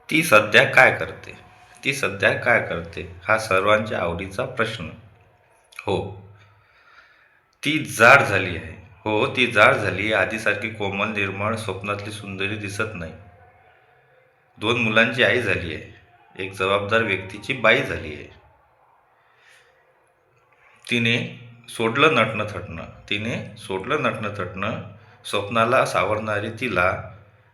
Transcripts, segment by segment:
ती सध्या काय करते? ती सध्या काय करते हा सर्वांच्या आवडीचा प्रश्न. हो, ती जाड झाली आहे. हो, ती जाड झाली आहे. आधीसारखी कोमल, निर्मळ, स्वप्नातली सुंदरी दिसत नाही. 2 मुलांची आई झाली आहे. एक जबाबदार व्यक्तीची बाई झाली आहे. तिने सोडलं नटणं-थटणं. स्वप्नाला सावरणारी तिला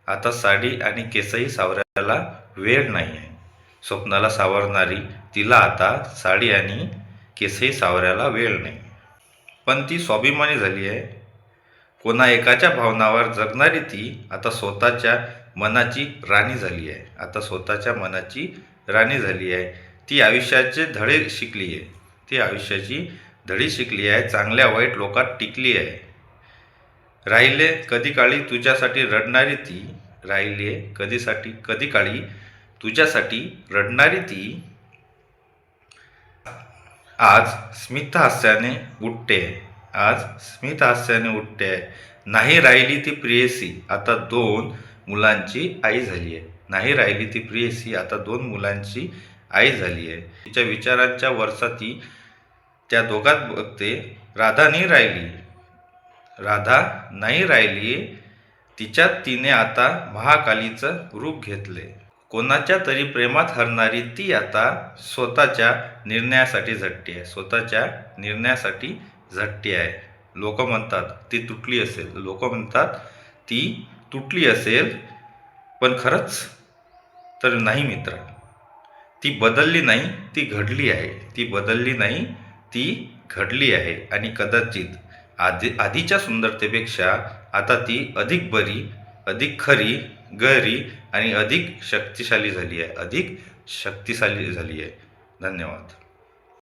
आता साडी आणि केसही सावरायला वेळ नाही आहे. स्वप्नाला सावरणारी तिला आता साडी आणि केसही सावरायला वेळ नाही. पण ती स्वाभिमानी झाली आहे. कोणा एकाच्या भावनावर जगणारी ती आता स्वतःच्या मनाची राणी झाली आहे. ती आयुष्याचे धडे शिकली आहे. चांगल्या वाईट लोकात टिकली आहे. राहिले कधी काळी तुझ्यासाठी रडणारी ती आज स्मितहास्याने उठते. नाही राहिली ती प्रेयसी, आता 2 मुलांची आई झाली आहे. तिच्या विचारांच्या वरचा ती त्या दोघात बघते. राधा नाही राहिली. तिच्यात तिने आता महाकालीचं रूप घेतले. कोणाच्या तरी प्रेमात हरणारी ती आता स्वतःच्या निर्णयासाठी झटते आहे. लोक म्हणतात ती तुटली असेल, पण खरंच तर नाही मित्रा. ती बदलली नाही, ती घडली आहे आणि कदाचित आधीच्या सुंदरतेपेक्षा आता ती अधिक बरी, अधिक खरी, गहरी आणि अधिक शक्तिशाली झाली आहे. धन्यवाद.